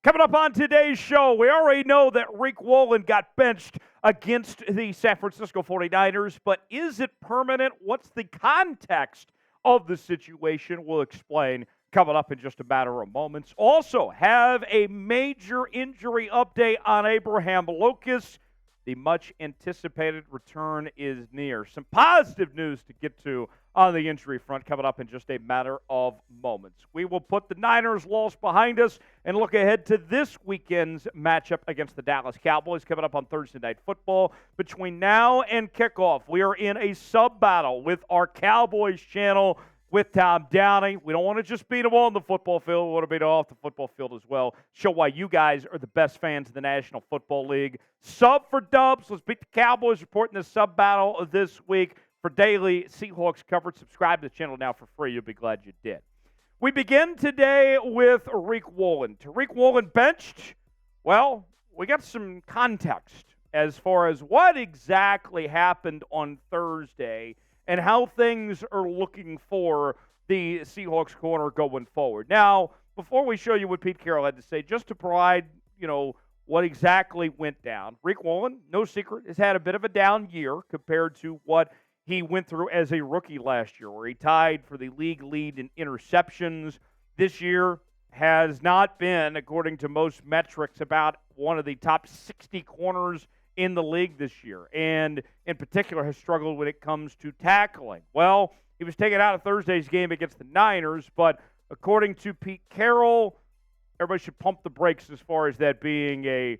Coming up on today's show, we already know that Riq Woolen got benched against the San Francisco 49ers, but is it permanent? What's the context of the situation? We'll explain coming up in just a matter of moments. Also, have a major injury update on Abraham Lucas. The much-anticipated return is near. Some positive news to get to on the injury front coming up in just a matter of moments. We will put the Niners' loss behind us and look ahead to this weekend's matchup against the Dallas Cowboys coming up on Thursday Night Football. Between now and kickoff, we are in a sub-battle with our Cowboys channel with Tom Downey. We don't want to just beat them on the football field. We want to beat them off the football field as well. Show why you guys are the best fans of the National Football League. Sub for dubs. Let's beat the Cowboys. Reporting the sub-battle of this week. For daily Seahawks coverage, subscribe to the channel now for free. You'll be glad you did. We begin today with Riq Woolen. To Riq Woolen benched, well, we got some context as far as what exactly happened on Thursday and how things are looking for the Seahawks corner going forward. Now, before we show you what Pete Carroll had to say, just to provide, what exactly went down, Riq Woolen, no secret, has had a bit of a down year compared to what he went through as a rookie last year, where he tied for the league lead in interceptions. This year has not been, according to most metrics, about one of the top 60 corners in the league this year, and in particular has struggled when it comes to tackling. Well, he was taken out of Thursday's game against the Niners, but according to Pete Carroll, everybody should pump the brakes as far as that being a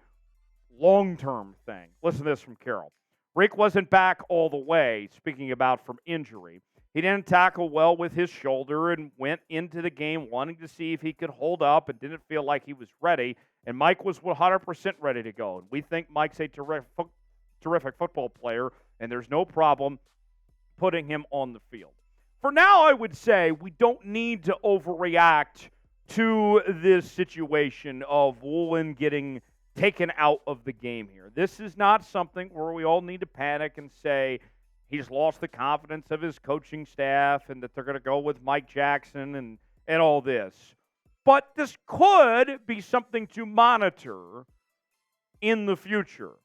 long-term thing. Listen to this from Carroll. Riq wasn't back all the way, speaking about from injury. He didn't tackle well with his shoulder and went into the game wanting to see if he could hold up and didn't feel like he was ready. And Mike was 100% ready to go. And we think Mike's a terrific football player, and there's no problem putting him on the field. For now, I would say we don't need to overreact to this situation of Woolen getting taken out of the game here. This is not something where we all need to panic and say he's lost the confidence of his coaching staff and that they're going to go with Mike Jackson and all this. But this could be something to monitor in the future.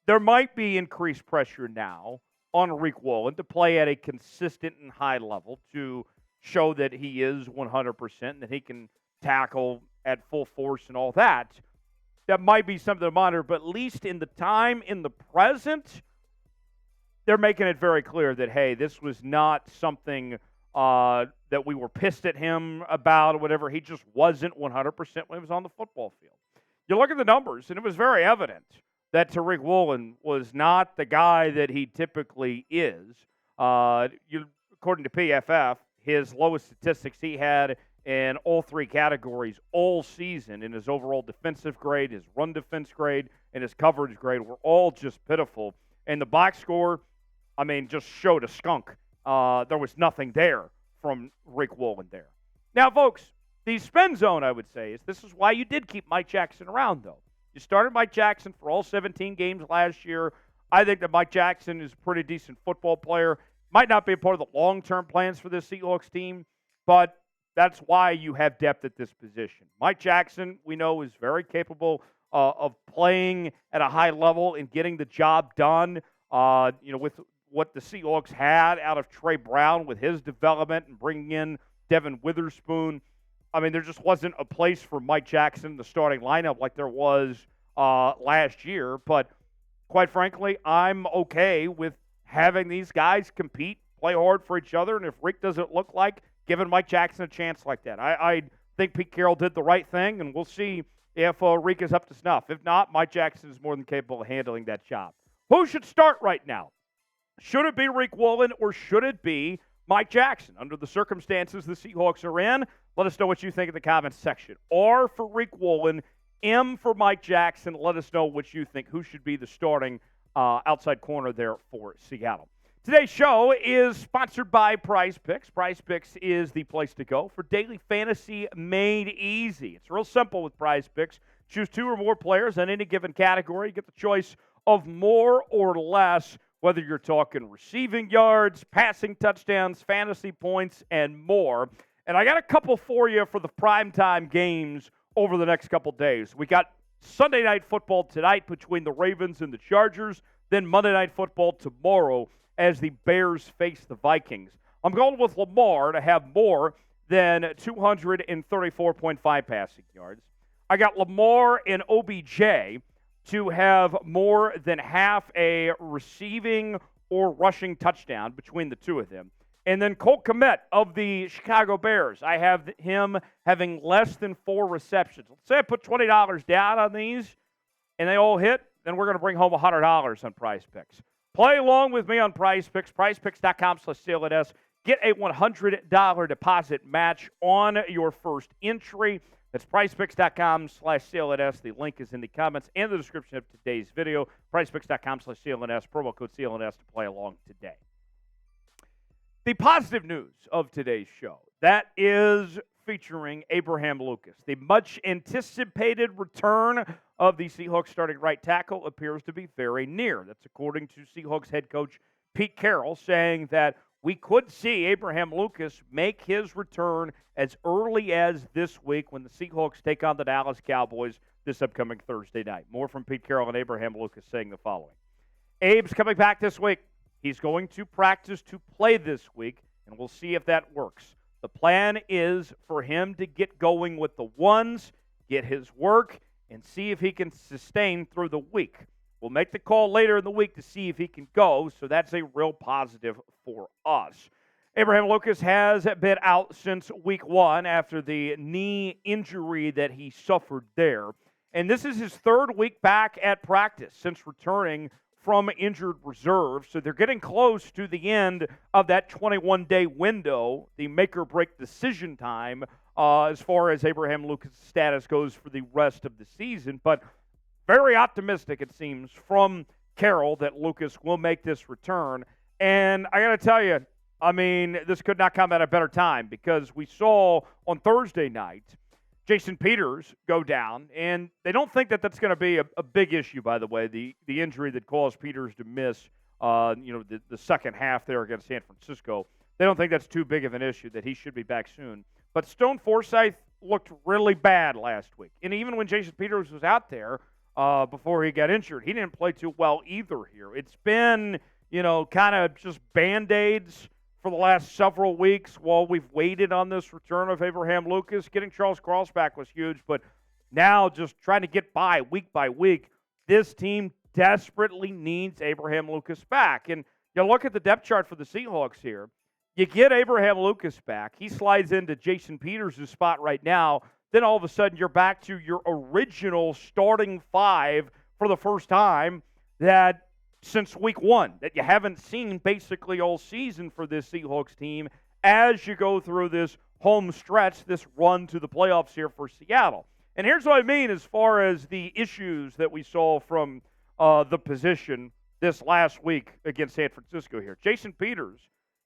There might be increased pressure now on Riq Woolen to play at a consistent and high level to show that he is 100% and that he can tackle at full force and all that. That might be something to monitor, but at least in the time, in the present, they're making it very clear that, hey, this was not something that we were pissed at him about or whatever. He just wasn't 100% when he was on the football field. You look at the numbers, and it was very evident that Riq Woolen was not the guy that he typically is. According to PFF, his lowest statistics he had in all three categories all season, in his overall defensive grade, his run defense grade, and his coverage grade, were all just pitiful. And the box score, just showed a skunk. There was nothing there from Riq Woolen there. Now, folks, the spin zone, I would say, is this is why you did keep Mike Jackson around, though. You started Mike Jackson for all 17 games last year. I think that Mike Jackson is a pretty decent football player. Might not be a part of the long-term plans for this Seahawks team, but that's why you have depth at this position. Mike Jackson, we know, is very capable of playing at a high level and getting the job done. With what the Seahawks had out of Trey Brown with his development and bringing in Devin Witherspoon. There just wasn't a place for Mike Jackson in the starting lineup like there was last year. But quite frankly, I'm okay with having these guys compete, play hard for each other, and if Riq doesn't look like giving Mike Jackson a chance like that. I think Pete Carroll did the right thing, and we'll see if Riq is up to snuff. If not, Mike Jackson is more than capable of handling that job. Who should start right now? Should it be Riq Woolen or should it be Mike Jackson? Under the circumstances the Seahawks are in, let us know what you think in the comments section. R for Riq Woolen, M for Mike Jackson. Let us know what you think. Who should be the starting outside corner there for Seattle? Today's show is sponsored by Prize Picks. Prize Picks is the place to go for daily fantasy made easy. It's real simple with Prize Picks. Choose two or more players in any given category. You get the choice of more or less, whether you're talking receiving yards, passing touchdowns, fantasy points, and more. And I got a couple for you for the primetime games over the next couple days. We got Sunday Night Football tonight between the Ravens and the Chargers, then Monday Night Football tomorrow as the Bears face the Vikings. I'm going with Lamar to have more than 234.5 passing yards. I got Lamar and OBJ to have more than half a receiving or rushing touchdown between the two of them. And then Colt Kmet of the Chicago Bears, I have him having less than 4 receptions. Let's say I put $20 down on these and they all hit, then we're going to bring home $100 on Prize Picks. Play along with me on Prize Picks, prizepicks.com/CLNS. Get a $100 deposit match on your first entry. That's prizepicks.com/CLNS. The link is in the comments and the description of today's video. Prizepicks.com/CLNS, promo code CLNS to play along today. The positive news of today's show, that is featuring Abraham Lucas. The much-anticipated return of the Seahawks starting right tackle appears to be very near. That's according to Seahawks head coach Pete Carroll, saying that we could see Abraham Lucas make his return as early as this week when the Seahawks take on the Dallas Cowboys this upcoming Thursday night. More from Pete Carroll and Abraham Lucas saying the following. Abe's coming back this week. He's going to practice to play this week, and we'll see if that works. The plan is for him to get going with the ones, get his work, and see if he can sustain through the week. We'll make the call later in the week to see if he can go, so that's a real positive for us. Abraham Lucas has been out since week 1 after the knee injury that he suffered there. And this is his 3rd week back at practice since returning from injured reserve. So they're getting close to the end of that 21-day window, the make-or-break decision time as far as Abraham Lucas' status goes for the rest of the season. But very optimistic, it seems, from Carroll that Lucas will make this return. And I got to tell you, I mean, this could not come at a better time because we saw on Thursday night Jason Peters go down, and they don't think that that's going to be a big issue, by the way, the injury that caused Peters to miss the second half there against San Francisco. They don't think that's too big of an issue, that he should be back soon. But Stone Forsythe looked really bad last week. And even when Jason Peters was out there before he got injured, he didn't play too well either here. It's been, kind of just Band-Aids for the last several weeks while we've waited on this return of Abraham Lucas. Getting Charles Cross back was huge, but now just trying to get by week, this team desperately needs Abraham Lucas back. And you look at the depth chart for the Seahawks here. You get Abraham Lucas back. He slides into Jason Peters' spot right now. Then all of a sudden you're back to your original starting 5 for the first time since week 1 that you haven't seen basically all season for this Seahawks team as you go through this home stretch, this run to the playoffs here for Seattle. And here's what I mean as far as the issues that we saw from the position this last week against San Francisco here. Jason Peters,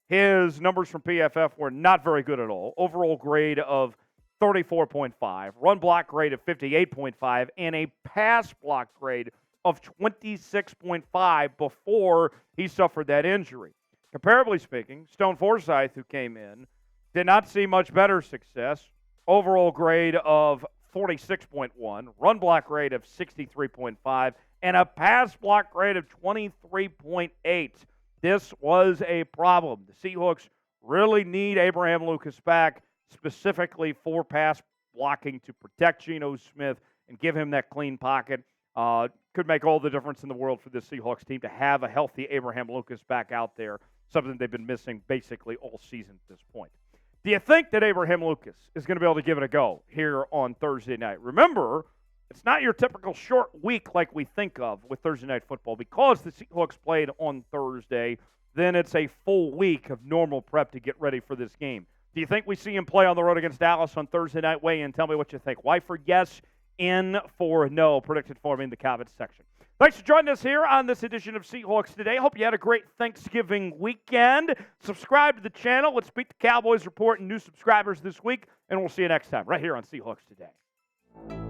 his numbers from PFF were not very good at all. Overall grade of 34.5, run block grade of 58.5, and a pass block grade of 26.5 before he suffered that injury. Comparably speaking, Stone Forsythe, who came in, did not see much better success. Overall grade of 46.1, run block grade of 63.5, and a pass block grade of 23.8. This was a problem. The Seahawks really need Abraham Lucas back, specifically for pass blocking to protect Geno Smith and give him that clean pocket. Could make all the difference in the world for this Seahawks team to have a healthy Abraham Lucas back out there, something they've been missing basically all season at this point. Do you think that Abraham Lucas is going to be able to give it a go here on Thursday night? Remember, it's not your typical short week like we think of with Thursday Night Football. Because the Seahawks played on Thursday, then it's a full week of normal prep to get ready for this game. Do you think we see him play on the road against Dallas on Thursday night? Weigh in. Tell me what you think. Y for yes, N for no. Predicted for me in the comments section. Thanks for joining us here on this edition of Seahawks Today. Hope you had a great Thanksgiving weekend. Subscribe to the channel. Let's beat the Cowboys report and new subscribers this week. And we'll see you next time right here on Seahawks Today.